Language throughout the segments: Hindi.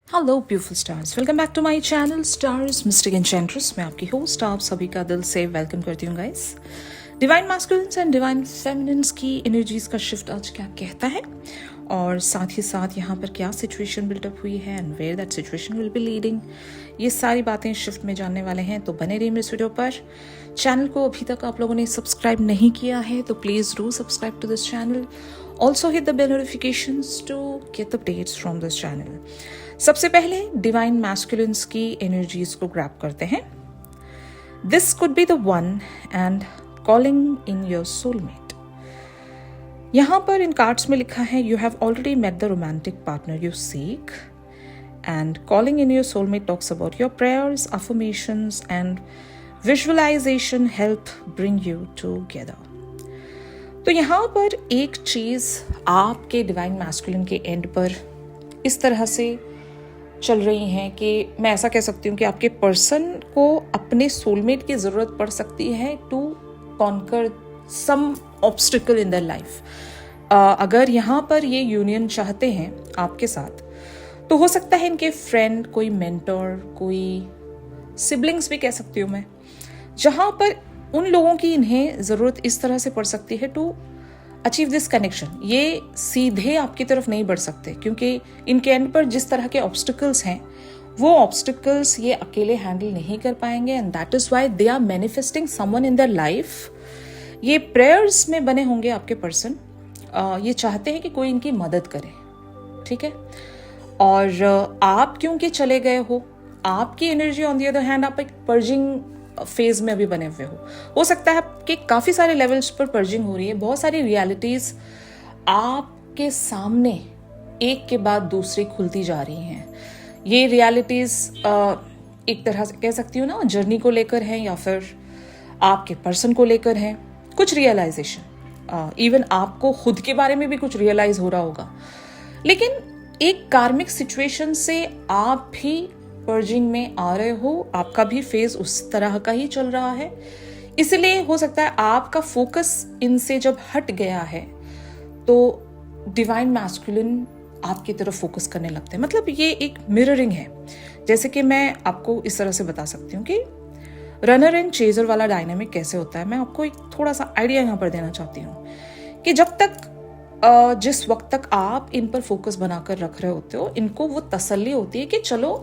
Hello beautiful stars, welcome back to my channel stars mystic enchantress. मैं आपकी होस्ट आप सभी का दिल से वेलकम करती हूँ guys. Divine masculines and divine feminines की एनर्जीज का शिफ्ट आज क्या कहता है और साथ ही साथ यहाँ पर क्या सिचुएशन बिल्डअप हुई है and where that situation will be leading, ये सारी बातें शिफ्ट में जानने वाले हैं। तो बने रहिए इस वीडियो पर। चैनल को अभी तक आप लोगों ने सब्सक्राइब नहीं किया है तो please do subscribe to this channel. Also hit the bell notifications to get updates from this channel. सबसे पहले डिवाइन मैस्कुलिन्स की एनर्जीज को ग्रैब करते हैं। This could be the one and calling in your soulmate. यहां पर इन कार्ड्स में लिखा है you have already met the romantic partner you seek and calling in your soulmate talks about your prayers, affirmations and visualization help bring you together. तो यहां पर एक चीज आपके डिवाइन मैस्कुलिन के एंड पर इस तरह से चल रही हैं कि मैं ऐसा कह सकती हूँ कि आपके पर्सन को अपने सोलमेट की ज़रूरत पड़ सकती है to conquer some obstacle in their life. अगर यहाँ पर ये यूनियन चाहते हैं आपके साथ तो हो सकता है इनके फ्रेंड, कोई मेंटर, कोई सिबलिंग्स भी कह सकती हूँ मैं, जहाँ पर उन लोगों की इन्हें ज़रूरत इस तरह से पड़ सकती है टू अचीव दिस कनेक्शन। ये सीधे आपकी तरफ नहीं बढ़ सकते क्योंकि इनके एंड पर जिस तरह के ऑब्स्टिकल्स हैं वो ऑब्स्टिकल्स ये अकेले हैंडल नहीं कर पाएंगे and that is why they are manifesting someone in their life. ये प्रेयर्स में बने होंगे आपके पर्सन। ये चाहते हैं कि कोई इनकी मदद करे, ठीक है। और आप क्योंकि चले गए आपकी energy on the other hand, आप एक पर्जिंग फेज में अभी बने हुए हो सकता है कि काफी सारे लेवल्स पर पर्जिंग हो रही है। बहुत सारी रियलिटीज आपके सामने एक के बाद दूसरी खुलती जा रही हैं। ये रियलिटीज एक तरह से कह सकती हूँ ना, जर्नी को लेकर है या फिर आपके पर्सन को लेकर है। कुछ रियलाइजेशन, इवन आपको खुद के बारे में भी कुछ रियलाइज हो रहा होगा, लेकिन एक कार्मिक सिचुएशन से आप भी पर्जिंग में आ रहे हो। आपका भी फेज उस तरह का ही चल रहा है, इसलिए हो सकता है आपका फोकस इनसे जब हट गया है तो डिवाइन मैस्कुलिन आपकी तरफ फोकस करने लगते हैं। मतलब ये एक मिररिंग है। जैसे कि मैं आपको इस तरह से बता सकती हूँ कि रनर एंड चेजर वाला डायनामिक कैसे होता है। मैं आपको एक थोड़ा सा आइडिया यहाँ पर देना चाहती हूँ कि जब तक जिस वक्त तक आप इन पर फोकस बनाकर रख रहे होते हो, इनको वो तसल्ली होती है कि चलो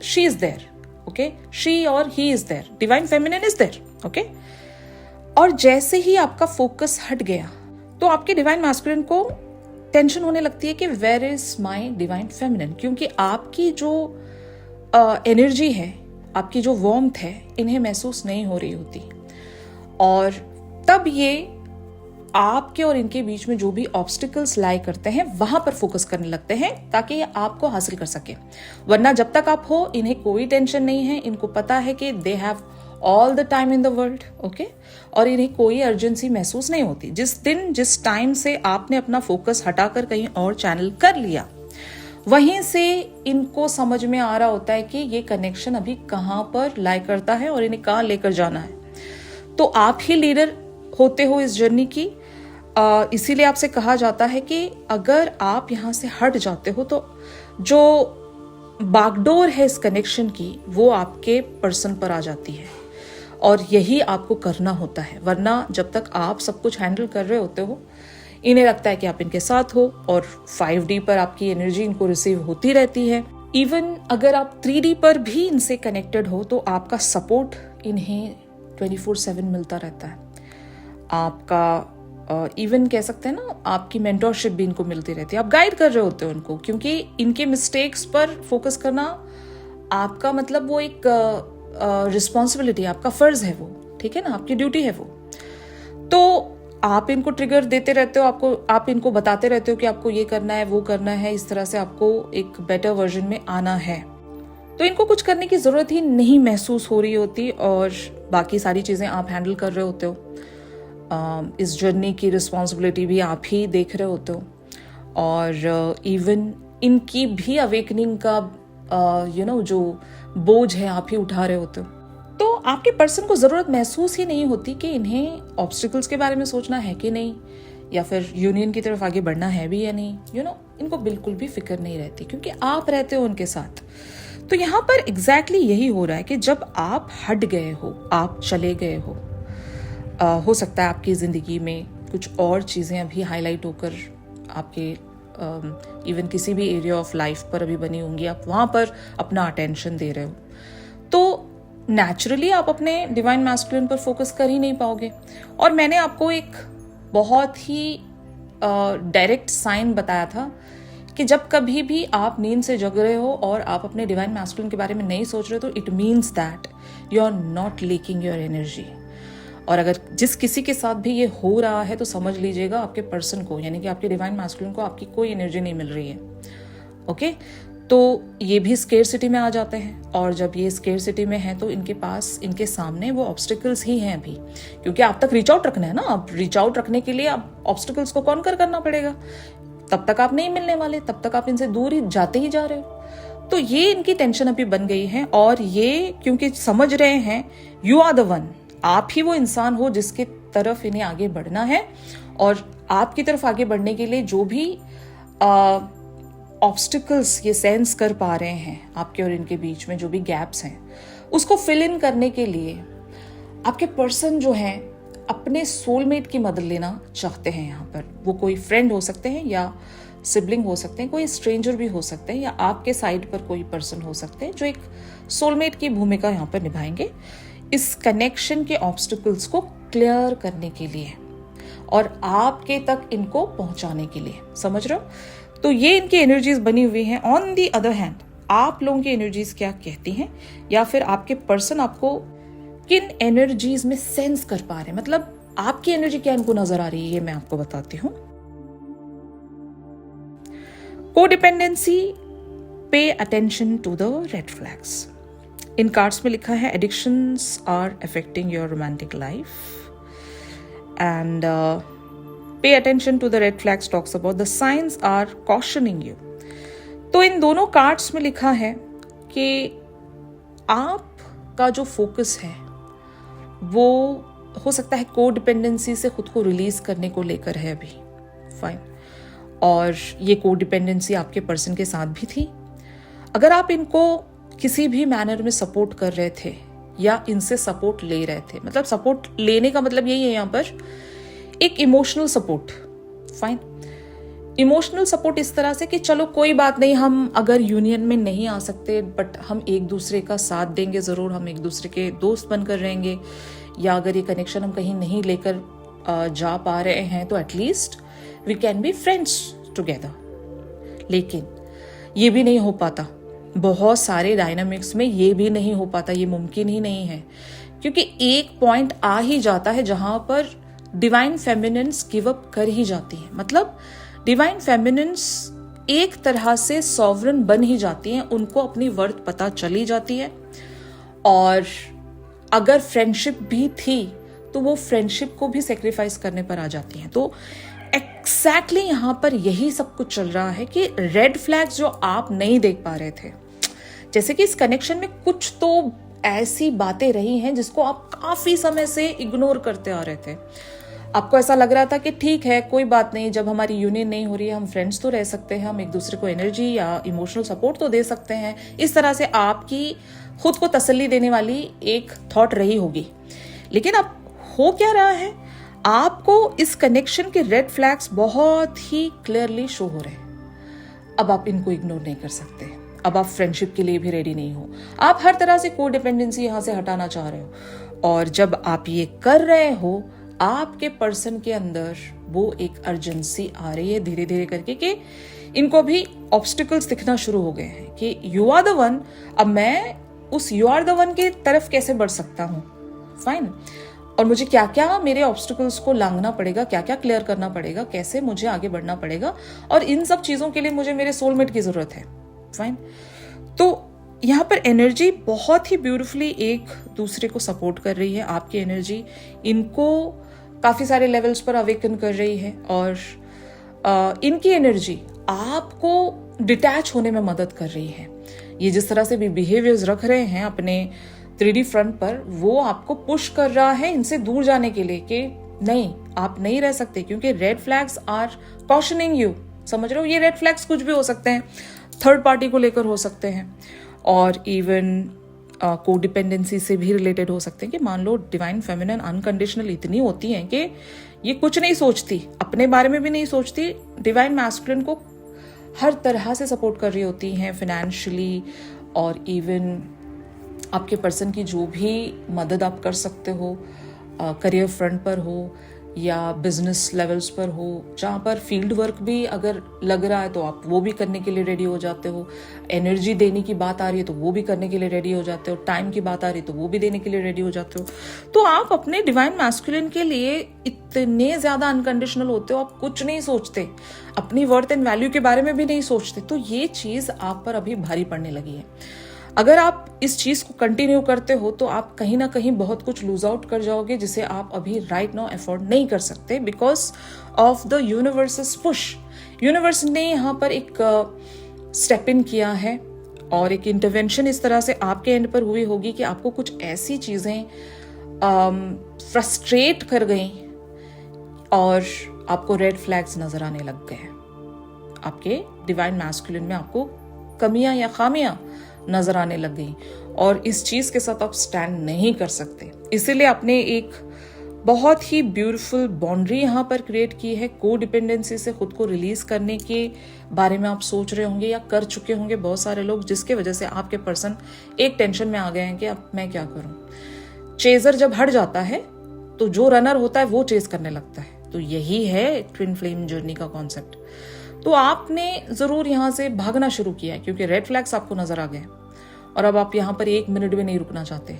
she is there, okay? she or he is there, divine feminine is there, okay? और जैसे ही आपका फोकस हट गया तो आपके डिवाइन मैस्कुलिन को टेंशन होने लगती है कि where is my divine feminine, क्योंकि आपकी जो एनर्जी है, आपकी जो वार्मथ है, इन्हें महसूस नहीं हो रही होती। और तब ये आपके और इनके बीच में जो भी ऑब्स्टिकल्स लाई करते हैं वहां पर फोकस करने लगते हैं ताकि ये आपको हासिल कर सके। वरना जब तक आप हो इन्हें कोई टेंशन नहीं है। इनको पता है कि they have all the time in the world, okay, और इन्हें कोई अर्जेंसी महसूस नहीं होती। जिस टाइम से आपने अपना फोकस हटाकर कहीं और चैनल कर लिया, वहीं से इनको समझ में आ रहा होता है कि ये कनेक्शन अभी कहाँ पर लाई करता है और इन्हें कहाँ लेकर जाना है। तो आप ही लीडर होते हो इस जर्नी की। इसीलिए आपसे कहा जाता है कि अगर आप यहाँ से हट जाते हो तो जो बागडोर है इस कनेक्शन की वो आपके पर्सन पर आ जाती है और यही आपको करना होता है। वरना जब तक आप सब कुछ हैंडल कर रहे होते हो, इन्हें लगता है कि आप इनके साथ हो और 5D पर आपकी एनर्जी इनको रिसीव होती रहती है। इवन अगर आप 3D पर भी इनसे कनेक्टेड हो तो आपका सपोर्ट इन्हें 24/7 मिलता रहता है। आपका इवन कह सकते हैं ना, आपकी मेंटोरशिप भी इनको मिलती रहती है। आप गाइड कर रहे होते हो इनको, क्योंकि इनके मिस्टेक्स पर फोकस करना आपका मतलब वो एक रिस्पॉन्सिबिलिटी, आपका फर्ज है वो, ठीक है ना, आपकी ड्यूटी है वो। तो आप इनको ट्रिगर देते रहते हो, आप इनको बताते रहते हो कि आपको ये करना है, वो करना है, इस तरह से आपको एक बेटर वर्जन में आना है। तो इनको कुछ करने की जरूरत ही नहीं महसूस हो रही होती और बाकी सारी चीजें आप हैंडल कर रहे होते हो। इस जर्नी की रिस्पॉन्सिबिलिटी भी आप ही देख रहे होते हो और इवन इनकी भी अवेकनिंग का जो बोझ है आप ही उठा रहे होते हो। तो आपके पर्सन को ज़रूरत महसूस ही नहीं होती कि इन्हें ऑब्स्टिकल्स के बारे में सोचना है कि नहीं, या फिर यूनियन की तरफ आगे बढ़ना है भी या नहीं, इनको बिल्कुल भी फिक्र नहीं रहती, क्योंकि आप रहते हो उनके साथ। तो यहाँ पर एग्जैक्टली यही हो रहा है कि जब आप हट गए हो, आप चले गए हो सकता है आपकी ज़िंदगी में कुछ और चीज़ें अभी हाईलाइट होकर आपके इवन किसी भी एरिया ऑफ लाइफ पर अभी बनी होंगी, आप वहाँ पर अपना अटेंशन दे रहे हो, तो नेचुरली आप अपने डिवाइन मैस्कुलिन पर फोकस कर ही नहीं पाओगे। और मैंने आपको एक बहुत ही डायरेक्ट साइन बताया था कि जब कभी भी आप नींद से जग रहे हो और आप अपने डिवाइन मैस्कुलिन के बारे में नहीं सोच रहे, तो it means that you are not leaking your energy. और अगर जिस किसी के साथ भी ये हो रहा है तो समझ लीजिएगा आपके पर्सन को, यानी कि आपके डिवाइन मैस्कुलिन को आपकी कोई एनर्जी नहीं मिल रही है। ओके, तो ये भी स्केरसिटी में आ जाते हैं, और जब ये स्केरसिटी में है तो इनके सामने वो ऑब्स्टिकल्स ही हैं अभी, क्योंकि आप तक रीच आउट रखना है ना। अब रीच आउट रखने के लिए आप ऑब्स्टिकल्स को कॉन्कर करना पड़ेगा, तब तक आप नहीं मिलने वाले, तब तक आप इनसे दूर ही जाते ही जा रहे हो। तो ये इनकी टेंशन अभी बन गई है, और ये क्योंकि समझ रहे हैं यू आर द वन, आप ही वो इंसान हो जिसके तरफ इन्हें आगे बढ़ना है, और आपकी तरफ आगे बढ़ने के लिए जो भी ऑब्स्टिकल्स ये सेंस कर पा रहे हैं आपके और इनके बीच में, जो भी गैप्स हैं, उसको फिल इन करने के लिए आपके पर्सन जो हैं अपने सोलमेट की मदद लेना चाहते हैं। यहाँ पर वो कोई फ्रेंड हो सकते हैं या सिबलिंग हो सकते हैं, कोई स्ट्रेंजर भी हो सकते हैं, या आपके साइड पर कोई पर्सन हो सकते हैं जो एक सोलमेट की भूमिका यहाँ पर निभाएंगे इस कनेक्शन के ऑब्स्टिकल्स को क्लियर करने के लिए और आपके तक इनको पहुंचाने के लिए। समझ रहे हो? तो ये इनकी एनर्जीज बनी हुई हैं। ऑन दी अदर हैंड आप लोगों की एनर्जीज क्या कहती हैं, या फिर आपके पर्सन आपको किन एनर्जीज में सेंस कर पा रहे हैं, मतलब आपकी एनर्जी क्या इनको नजर आ रही है, ये मैं आपको बताती हूं। Codependency, pay attention to the red flags. इन कार्ड्स में लिखा है addictions are affecting your romantic life, and pay attention to the red flags talks about the signs are cautioning you. तो इन दोनों कार्ड्स में लिखा है कि आपका जो फोकस है वो हो सकता है कोडिपेंडेंसी से खुद को रिलीज करने को लेकर है अभी। फाइन, और ये कोडिपेंडेंसी आपके पर्सन के साथ भी थी। अगर आप इनको किसी भी मैनर में सपोर्ट कर रहे थे या इनसे सपोर्ट ले रहे थे, मतलब सपोर्ट लेने का मतलब यही है यहाँ पर एक emotional support. Fine, emotional support इस तरह से कि चलो कोई बात नहीं, हम अगर यूनियन में नहीं आ सकते बट हम एक दूसरे का साथ देंगे ज़रूर, हम एक दूसरे के दोस्त बनकर रहेंगे, या अगर ये कनेक्शन हम कहीं नहीं लेकर जा पा रहे हैं तो at least we can be friends together. लेकिन ये भी नहीं हो पाता, बहुत सारे डायनामिक्स में ये भी नहीं हो पाता, ये मुमकिन ही नहीं है, क्योंकि एक पॉइंट आ ही जाता है जहां पर डिवाइन फेमिनिन्स गिव अप कर ही जाती है। मतलब डिवाइन फेमिनिन्स एक तरह से सॉवरन बन ही जाती हैं, उनको अपनी वर्थ पता चली जाती है, और अगर फ्रेंडशिप भी थी तो वो फ्रेंडशिप को भी सेक्रीफाइस करने पर आ जाती हैं। तो एग्जैक्टली यहाँ पर यही सब कुछ चल रहा है कि रेड फ्लैग्स जो आप नहीं देख पा रहे थे, जैसे कि इस कनेक्शन में कुछ तो ऐसी बातें रही हैं जिसको आप काफी समय से इग्नोर करते आ रहे थे। आपको ऐसा लग रहा था कि ठीक है, कोई बात नहीं, जब हमारी यूनियन नहीं हो रही है हम फ्रेंड्स तो रह सकते हैं, हम एक दूसरे को एनर्जी या इमोशनल सपोर्ट तो दे सकते हैं। इस तरह से आपकी खुद को तसल्ली देने वाली एक थॉट रही होगी। लेकिन अब हो क्या रहा है, आपको इस कनेक्शन के रेड फ्लैग्स बहुत ही क्लियरली शो हो रहे हैं। अब आप इनको इग्नोर नहीं कर सकते, अब आप फ्रेंडशिप के लिए भी रेडी नहीं हो, आप हर तरह से कोडिपेंडेंसी यहां से हटाना चाह रहे हो। और जब आप ये कर रहे हो, आपके पर्सन के अंदर वो एक अर्जेंसी आ रही है धीरे धीरे करके कि इनको भी ऑब्स्टिकल्स दिखना शुरू हो गए हैं कि यू आर द वन। अब मैं उस यू आर द वन की तरफ कैसे बढ़ सकता हूँ? फाइन, और मुझे क्या क्या मेरे ऑब्स्टिकल्स को लांघना पड़ेगा, क्या क्या क्लियर करना पड़ेगा, कैसे मुझे आगे बढ़ना पड़ेगा, और इन सब चीजों के लिए मुझे मेरे सोलमेट की जरूरत है। फाइन, तो यहाँ पर एनर्जी बहुत ही ब्यूटिफुली एक दूसरे को सपोर्ट कर रही है। आपकी एनर्जी इनको काफी सारे लेवल्स पर अवेकन कर रही है, और इनकी एनर्जी आपको डिटैच होने में मदद कर रही है। ये जिस तरह से भी बिहेवियर्स रख रहे हैं अपने 3D फ्रंट पर, वो आपको पुश कर रहा है इनसे दूर जाने के लिए कि नहीं, आप नहीं रह सकते, क्योंकि red flags are cautioning you. समझ रहे हो? ये रेड फ्लैग्स कुछ भी हो सकते हैं, थर्ड पार्टी को लेकर हो सकते हैं, और इवन कोडिपेंडेंसी से भी रिलेटेड हो सकते हैं। कि मान लो डिवाइन फेमिनिन अनकंडीशनल इतनी होती हैं कि ये कुछ नहीं सोचती, अपने बारे में भी नहीं सोचती, डिवाइन मैस्कुलिन को हर तरह से सपोर्ट कर रही होती हैं, फाइनेंशियली, और इवन आपके पर्सन की जो भी मदद आप कर सकते हो, करियर फ्रंट पर हो या बिजनेस लेवल्स पर हो, जहाँ पर फील्ड वर्क भी अगर लग रहा है तो आप वो भी करने के लिए रेडी हो जाते हो, एनर्जी देने की बात आ रही है तो वो भी करने के लिए रेडी हो जाते हो, टाइम की बात आ रही है तो वो भी देने के लिए रेडी हो जाते हो। तो आप अपने डिवाइन मैस्कुलिन के लिए इतने ज्यादा अनकंडीशनल होते हो, आप कुछ नहीं सोचते, अपनी वर्थ एंड वैल्यू के बारे में भी नहीं सोचते। तो ये चीज आप पर अभी भारी पड़ने लगी है। अगर आप इस चीज को कंटिन्यू करते हो तो आप कहीं ना कहीं बहुत कुछ लूज आउट कर जाओगे, जिसे आप अभी राइट नाउ अफोर्ड नहीं कर सकते, because of the universe push. Universe ने यहाँ पर एक स्टेप इन किया है, और एक इंटरवेंशन इस तरह से आपके एंड पर हुई होगी कि आपको कुछ ऐसी चीजें फ्रस्ट्रेट कर गई और आपको रेड फ्लैग्स नजर आने लग गए। आपके डिवाइन मैस्कुलिन में आपको कमियां या खामियां नजर आने लग गई, और इस चीज के साथ आप स्टैंड नहीं कर सकते। इसीलिए आपने एक बहुत ही ब्यूटीफुल बाउंड्री यहाँ पर क्रिएट की है। को डिपेंडेंसी से खुद को रिलीज करने के बारे में आप सोच रहे होंगे या कर चुके होंगे बहुत सारे लोग, जिसके वजह से आपके पर्सन एक टेंशन में आ गए हैं कि अब मैं क्या करूं। चेजर जब हट जाता है तो जो रनर होता है वो चेज करने लगता है। तो यही है ट्विन फ्लेम जर्नी का कॉन्सेप्ट। तो आपने जरूर यहां से भागना शुरू किया है, क्योंकि रेड फ्लैग्स आपको नजर आ गए, और अब आप यहां पर एक मिनट भी नहीं रुकना चाहते।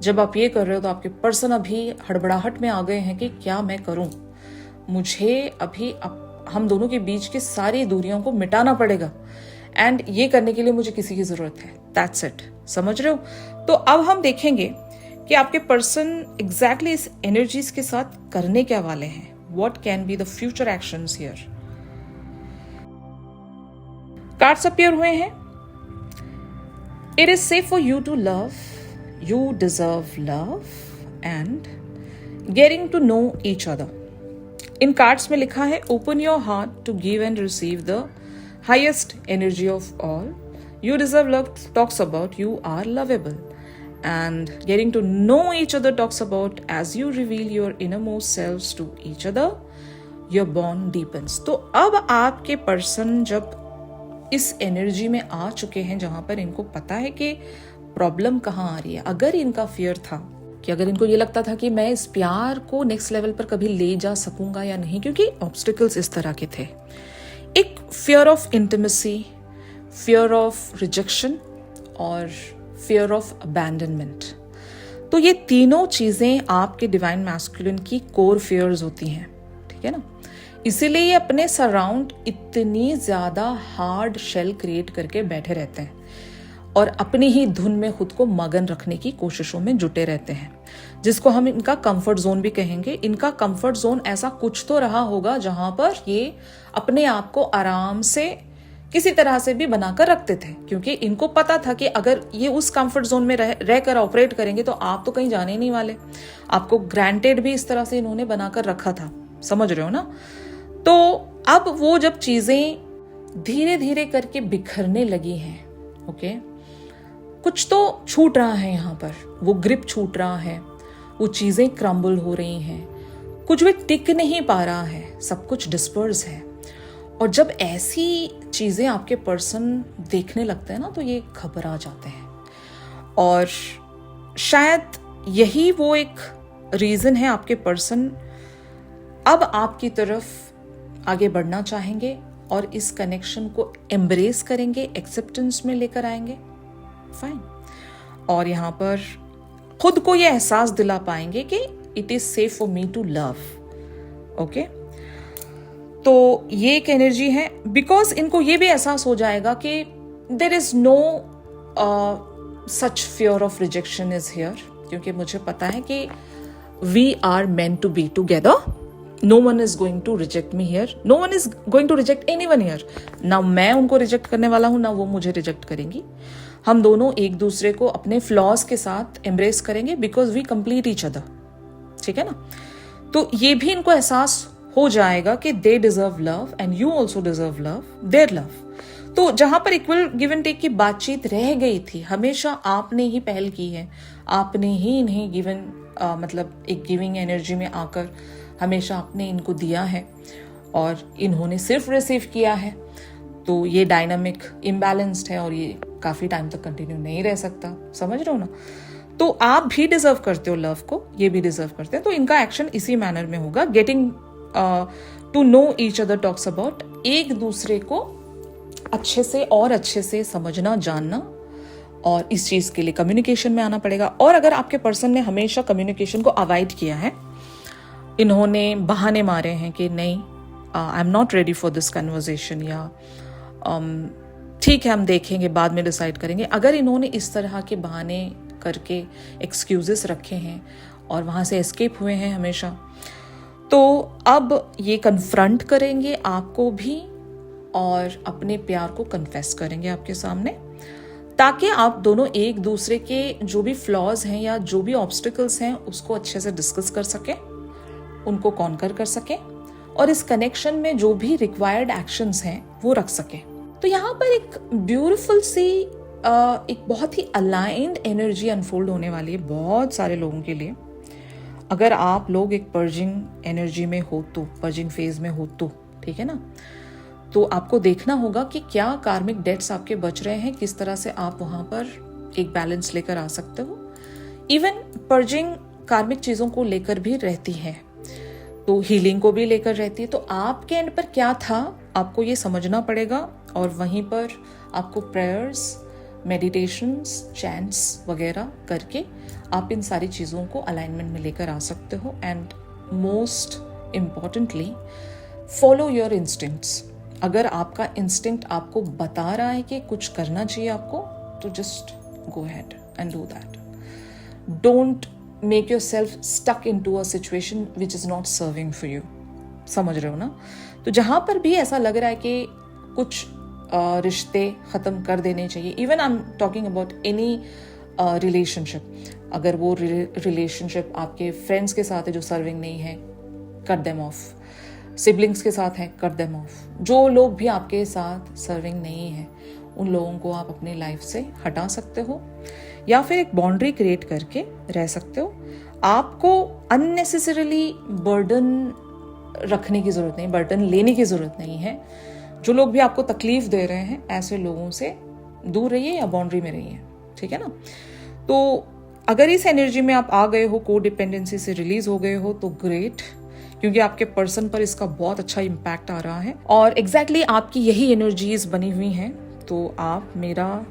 जब आप ये कर रहे हो तो आपके पर्सन अभी हड़बड़ाहट में आ गए हैं कि क्या मैं करूं, मुझे अभी हम दोनों के बीच की सारी दूरियों को मिटाना पड़ेगा, एंड ये करने के लिए मुझे किसी की जरूरत है। That's it. समझ रहे हो? तो अब हम देखेंगे कि आपके पर्सन एग्जैक्टली इस एनर्जीज के साथ करने क्या वाले हैं। What can be the future actions here. Cards appear हुए हैं। It is safe for you to love, you deserve love and getting to know each other. इन कार्ड्स में लिखा है, open your heart to give and receive the highest energy of all. You deserve love talks about you are lovable, and getting to know each other talks about as you reveal your innermost selves to each other, your bond deepens। तो अब आपके पर्सन जब इस एनर्जी में आ चुके हैं जहां पर इनको पता है कि प्रॉब्लम कहाँ आ रही है। अगर इनका फियर था कि अगर इनको ये लगता था कि मैं इस प्यार को नेक्स्ट लेवल पर कभी ले जा सकूंगा या नहीं, क्योंकि ऑब्स्टिकल्स इस तरह के थे, एक fear of intimacy, fear of rejection और फियर ऑफ अबैंडनमेंट। तो ये तीनों चीजें आपके डिवाइन मैस्कुलिन की कोर फियर्स होती हैं, ठीक है ना। इसीलिए ये अपने सराउंड इतनी ज्यादा हार्ड शेल क्रिएट करके बैठे रहते हैं और अपनी ही धुन में खुद को मगन रखने की कोशिशों में जुटे रहते हैं, जिसको हम इनका कंफर्ट जोन भी कहेंगे। इनका कंफर्ट जोन ऐसा कुछ तो रहा होगा जहां पर ये अपने आप को आराम से किसी तरह से भी बनाकर रखते थे, क्योंकि इनको पता था कि अगर ये उस कंफर्ट जोन में रहकर ऑपरेट करेंगे तो आप तो कहीं जाने ही नहीं वाले। आपको ग्रांटेड भी इस तरह से इन्होंने बनाकर रखा था, समझ रहे हो ना। तो अब वो जब चीजें धीरे धीरे करके बिखरने लगी हैं, ओके, कुछ तो छूट रहा है यहाँ पर, वो ग्रिप छूट रहा है, वो चीजें क्रम्बल हो रही हैं, कुछ भी टिक नहीं पा रहा है, सब कुछ डिस्पर्स है। और जब ऐसी चीजें आपके पर्सन देखने लगते हैं ना, तो ये घबरा जाते हैं। और शायद यही वो एक रीजन है, आपके पर्सन अब आपकी तरफ आगे बढ़ना चाहेंगे और इस कनेक्शन को एम्ब्रेस करेंगे, एक्सेप्टेंस में लेकर आएंगे, फाइन। और यहाँ पर खुद को ये एहसास दिला पाएंगे कि it is safe for me to love, okay. तो ये एक एनर्जी है, बिकॉज इनको ये भी एहसास हो जाएगा कि there is no such fear of rejection is here, क्योंकि मुझे पता है कि we are meant to be together. No one is going to reject me here, no one is going to reject anyone here. ना मैं उनको रिजेक्ट करने वाला हूं, ना वो मुझे रिजेक्ट करेंगी। हम दोनों एक दूसरे को अपने फ्लॉज के साथ एम्ब्रेस करेंगे, because we complete each other, ठीक है ना। तो ये भी इनको एहसास हो जाएगा कि they deserve love and you also deserve love, their love. तो जहां पर इक्वल गिव एंड टेक की बातचीत रह गई थी, हमेशा आपने ही पहल की है, आपने ही इन्हें गिवन मतलब एक गिविंग एनर्जी में आकर हमेशा आपने इनको दिया है और इन्होंने सिर्फ रिसीव किया है। तो ये डायनामिक इम्बैलेंस्ड है और ये काफी टाइम तक कंटिन्यू नहीं रह सकता, समझ रहे हो ना। तो आप भी डिजर्व करते हो लव को, ये भी डिजर्व करते हैं। तो इनका एक्शन इसी मैनर में होगा, getting to know each other talks about, एक दूसरे को अच्छे से और अच्छे से समझना, जानना, और इस चीज के लिए कम्युनिकेशन में आना पड़ेगा। और अगर आपके पर्सन ने हमेशा कम्युनिकेशन को अवॉइड किया है, इन्होंने बहाने मारे हैं कि नहीं I am not ready for this conversation, या ठीक है हम देखेंगे बाद में डिसाइड करेंगे, अगर इन्होंने इस तरह के बहाने करके एक्सक्यूजेस रखे हैं और वहां से एस्केप हुए हैं हमेशा, तो अब ये कन्फ्रंट करेंगे आपको भी और अपने प्यार को कन्फेस करेंगे आपके सामने, ताकि आप दोनों एक दूसरे के जो भी फ्लॉज हैं या जो भी ऑब्स्टिकल्स हैं उसको अच्छे से डिस्कस कर सकें, उनको कॉन्कर कर सकें और इस कनेक्शन में जो भी रिक्वायर्ड एक्शंस हैं वो रख सकें। तो यहाँ पर एक ब्यूटीफुल सी एक बहुत ही अलाइंड एनर्जी अनफोल्ड होने वाली है बहुत सारे लोगों के लिए। अगर आप लोग एक पर्जिंग एनर्जी में हो तो, पर्जिंग फेज में हो तो, ठीक है ना, तो आपको देखना होगा कि क्या कार्मिक डेट्स आपके बच रहे हैं, किस तरह से आप वहां पर एक बैलेंस लेकर आ सकते हो। इवन पर्जिंग कार्मिक चीजों को लेकर भी रहती है, तो हीलिंग को भी लेकर रहती है। तो आपके एंड पर क्या था आपको ये समझना पड़ेगा और वहीं पर आपको प्रेयर्स, मेडिटेशंस, चैंट्स वगैरह करके आप इन सारी चीज़ों को अलाइनमेंट में लेकर आ सकते हो। And most importantly follow your instincts. अगर आपका इंस्टिंक्ट आपको बता रहा है कि कुछ करना चाहिए आपको, तो just go ahead and do that. Don't make yourself stuck into a situation which is not serving for you, समझ रहे हो ना। तो जहाँ पर भी ऐसा लग रहा है कि कुछ रिश्ते ख़त्म कर देने चाहिए, even I am talking about any relationship, अगर वो रिलेशनशिप आपके फ्रेंड्स के साथ है जो सर्विंग नहीं है, कट देम ऑफ। सिबलिंग्स के साथ है, कट देम ऑफ। जो लोग भी आपके साथ सर्विंग नहीं है उन लोगों को आप अपनी लाइफ से हटा सकते हो या फिर एक बाउंड्री क्रिएट करके रह सकते हो। आपको अननेसेसरीली बर्डन रखने की जरूरत नहीं, बर्डन लेने की जरूरत नहीं है। जो लोग भी आपको तकलीफ दे रहे हैं ऐसे लोगों से दूर रहिए या बाउंड्री में रहिए, ठीक है ना। तो अगर इस एनर्जी में आप आ गए हो, को डिपेंडेंसी से रिलीज हो गए हो, तो ग्रेट, क्योंकि आपके पर्सन पर इसका बहुत अच्छा इम्पैक्ट आ रहा है और एग्जैक्टली आपकी यही एनर्जीज बनी हुई हैं। तो आप मेरा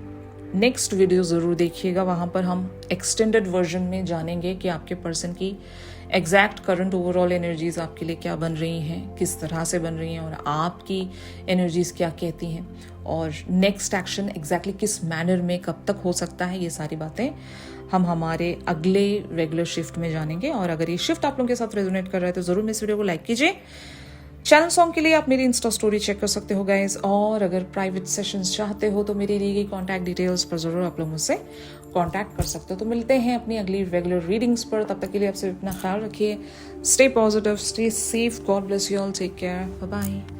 नेक्स्ट वीडियो ज़रूर देखिएगा, वहाँ पर हम एक्सटेंडेड वर्जन में जानेंगे कि आपके पर्सन की एग्जैक्ट करंट ओवरऑल एनर्जीज आपके लिए क्या बन रही हैं, किस तरह से बन रही हैं और आपकी एनर्जीज क्या कहती हैं और नेक्स्ट एक्शन एग्जैक्टली किस मैनर में कब तक हो सकता है। ये सारी बातें हम हमारे अगले रेगुलर शिफ्ट में जानेंगे। और अगर ये शिफ्ट आप लोगों के साथ रेजोनेट कर रहा है तो ज़रूर मेरे इस वीडियो को लाइक कीजिए। चैनल सॉन्ग के लिए आप मेरी इंस्टा स्टोरी चेक कर सकते हो गाइज, और अगर प्राइवेट सेशंस चाहते हो तो मेरी दी गई कॉन्टैक्ट डिटेल्स पर जरूर आप लोग मुझसे कॉन्टैक्ट कर सकते हो। तो मिलते हैं अपनी अगली रेगुलर रीडिंग्स पर, तब तक के लिए आपसे अपना ख्याल रखिए। Stay positive, stay safe, God bless you all, take care, bye bye.